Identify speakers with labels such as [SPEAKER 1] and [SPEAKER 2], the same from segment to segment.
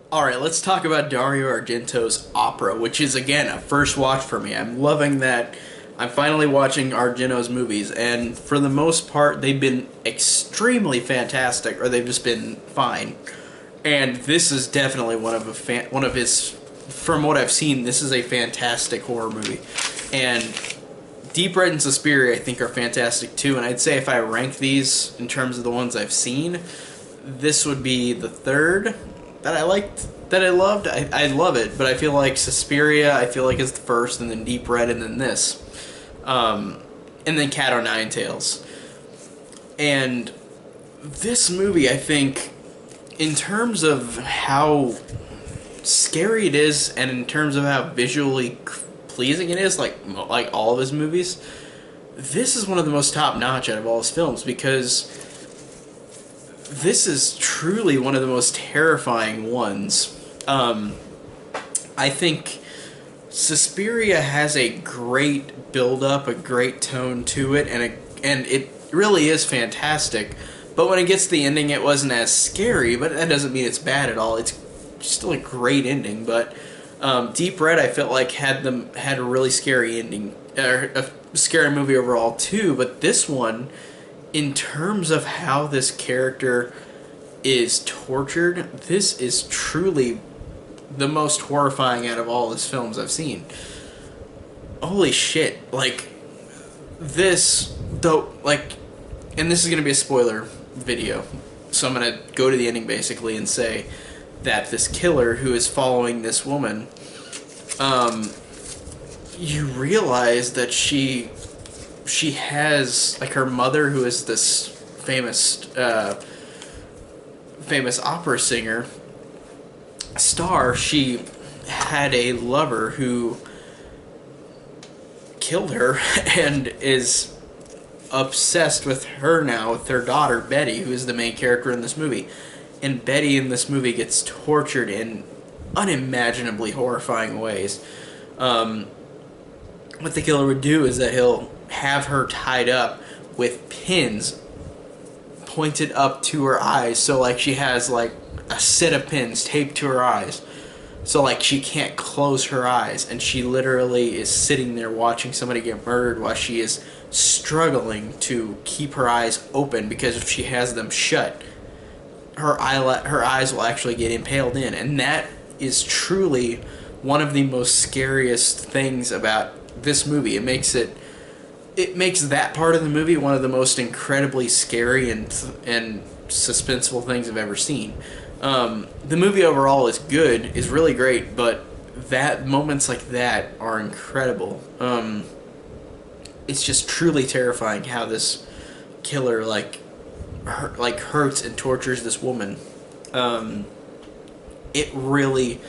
[SPEAKER 1] Alright, let's talk about Dario Argento's Opera, which is, again, a first watch for me. I'm loving that I'm finally watching Argento's movies, and for the most part, they've been extremely fantastic, or they've just been fine. And this is definitely one of his, from what I've seen, this is a fantastic horror movie. And Deep Red and Suspiria, I think, are fantastic too, and I'd say if I rank these in terms of the ones I've seen, this would be the third that I liked, that I loved. I love it, but I feel like Suspiria, I feel like is the first, and then Deep Red, and then this. And then Cat O' Nine Tails. And this movie, I think, in terms of how scary it is, and in terms of how visually pleasing it is, like all of his movies, this is one of the most top notch out of all his films, because this is truly one of the most terrifying ones. I think Suspiria has a great build up, a great tone to it, and it really is fantastic. But when it gets to the ending, it wasn't as scary. But that doesn't mean it's bad at all. It's still a great ending. But Deep Red, I felt like had a really scary ending, or a scary movie overall too. But this one, in terms of how this character is tortured, this is truly the most horrifying out of all his films I've seen. Holy shit! Like this, though, like, and this is gonna be a spoiler video, so I'm gonna go to the ending basically and say that this killer who is following this woman, you realize that she has, like, her mother, who is this famous opera singer star. She had a lover who killed her and is obsessed with her now, with their daughter Betty, who is the main character in this movie. And Betty in this movie gets tortured in unimaginably horrifying ways. What the killer would do is that he'll have her tied up with pins pointed up to her eyes, so like she has like a set of pins taped to her eyes, so like she can't close her eyes, and she literally is sitting there watching somebody get murdered while she is struggling to keep her eyes open, because if she has them shut, her eyes will actually get impaled in. And that is truly one of the most scariest things about this movie. It makes that part of the movie one of the most incredibly scary and suspenseful things I've ever seen. The movie overall is good, is really great, but moments like that are incredible. It's just truly terrifying how this killer hurts and tortures this woman. It really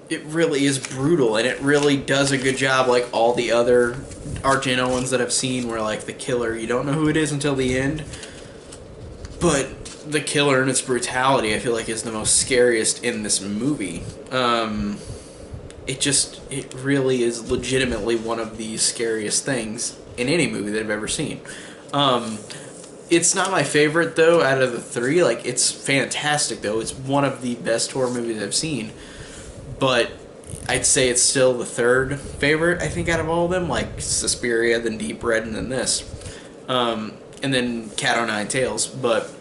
[SPEAKER 1] is brutal, and it really does a good job, like all the other Argento ones that I've seen, where like the killer, you don't know who it is until the end, but the killer and its brutality, I feel like, is the most scariest in this movie. It really is legitimately one of the scariest things in any movie that I've ever seen. It's not my favorite, though, out of the three. Like, it's fantastic, though. It's one of the best horror movies I've seen. But I'd say it's still the third favorite, I think, out of all of them. Like Suspiria, then Deep Red, and then this. And then Cat O' Nine Tails. But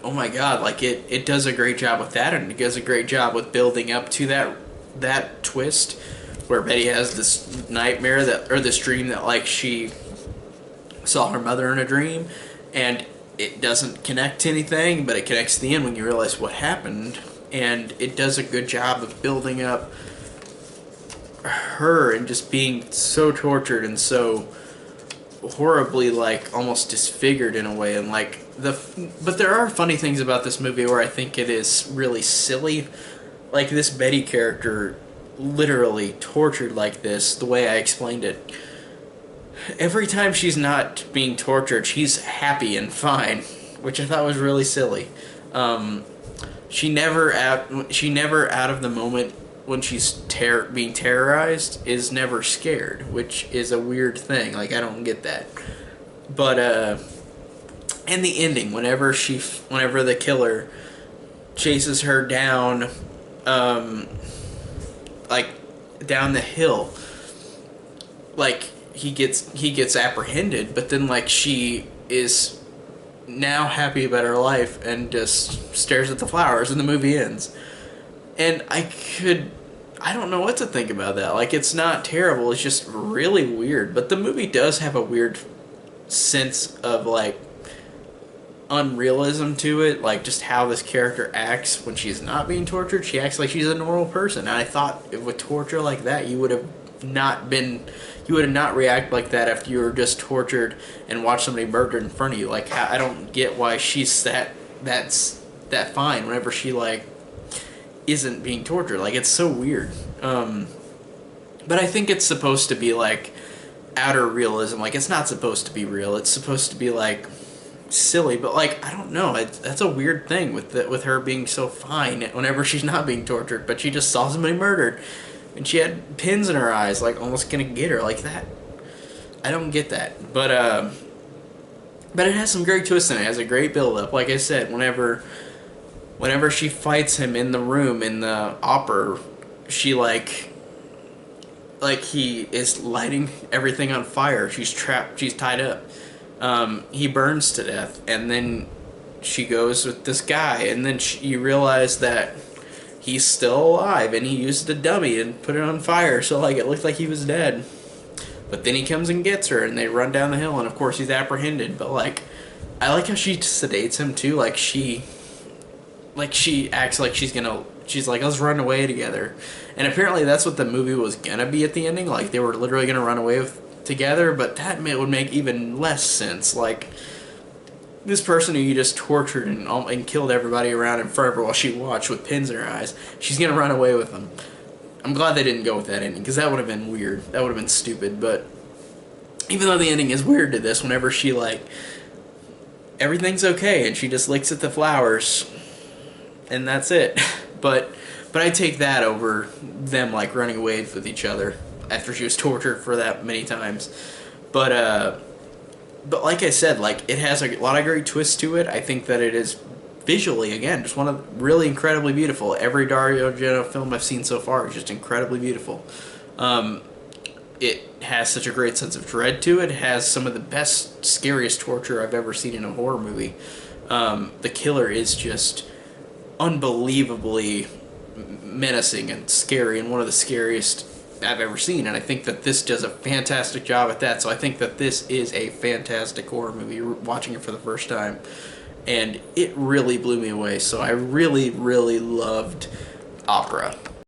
[SPEAKER 1] oh my god, like, it does a great job with that, and it does a great job with building up to that twist where Betty has this nightmare, or this dream that, like, she saw her mother in a dream, and it doesn't connect to anything, but it connects to the end when you realize what happened. And it does a good job of building up her and just being so tortured and so horribly, like, almost disfigured in a way. And like but there are funny things about this movie where I think it is really silly. Like, this Betty character, literally tortured like this, the way I explained it. Every time she's not being tortured, she's happy and fine, which I thought was really silly. She never out of the moment when she's being terrorized is never scared, which is a weird thing. Like, I don't get that. But and the ending, whenever the killer chases her down, like down the hill. Like he gets apprehended, but then like she is now happy about her life and just stares at the flowers, and the movie ends. And I don't know what to think about that. Like, it's not terrible, it's just really weird. But the movie does have a weird sense of, like, unrealism to it. Like, just how this character acts when she's not being tortured. She acts like she's a normal person. And I thought with torture like that, you would have not reacted like that after you were just tortured and watched somebody murdered in front of you. Like, I don't get why she's that fine whenever she, like, isn't being tortured. Like, it's so weird. But I think it's supposed to be like outer realism. Like, it's not supposed to be real. It's supposed to be like silly. But like, I don't know. That's a weird thing with her being so fine whenever she's not being tortured. But she just saw somebody murdered, and she had pins in her eyes, like almost gonna get her like that. I don't get that. But it has some great twists in it. It has a great build up. Like I said, whenever she fights him in the room in the opera, she like he is lighting everything on fire. She's trapped. She's tied up. He burns to death, and then she goes with this guy, and then you realize that he's still alive, and he used a dummy and put it on fire, so like it looked like he was dead. But then he comes and gets her, and they run down the hill, and of course he's apprehended. But like, I like how she sedates him too. Like she acts like she's like, let's run away together. And apparently that's what the movie was gonna be at the ending. Like, they were literally gonna run away together, but that would make even less sense. Like, this person who you just tortured and killed everybody around him forever while she watched with pins in her eyes, she's gonna run away with him. I'm glad they didn't go with that ending, because that would have been weird. That would have been stupid. But even though the ending is weird to this, whenever she, like, everything's okay, and she just looks at the flowers, and that's it. But I take that over them, like, running away with each other after she was tortured for that many times. But like I said, like, it has a lot of great twists to it. I think that it is visually, again, just one of really incredibly beautiful. Every Dario Argento film I've seen so far is just incredibly beautiful. It has such a great sense of dread to it. It has some of the best, scariest torture I've ever seen in a horror movie. The killer is just unbelievably menacing and scary, and one of the scariest I've ever seen, and I think that this does a fantastic job at that. So I think that this is a fantastic horror movie, watching it for the first time, and it really blew me away. So I really, really loved Opera.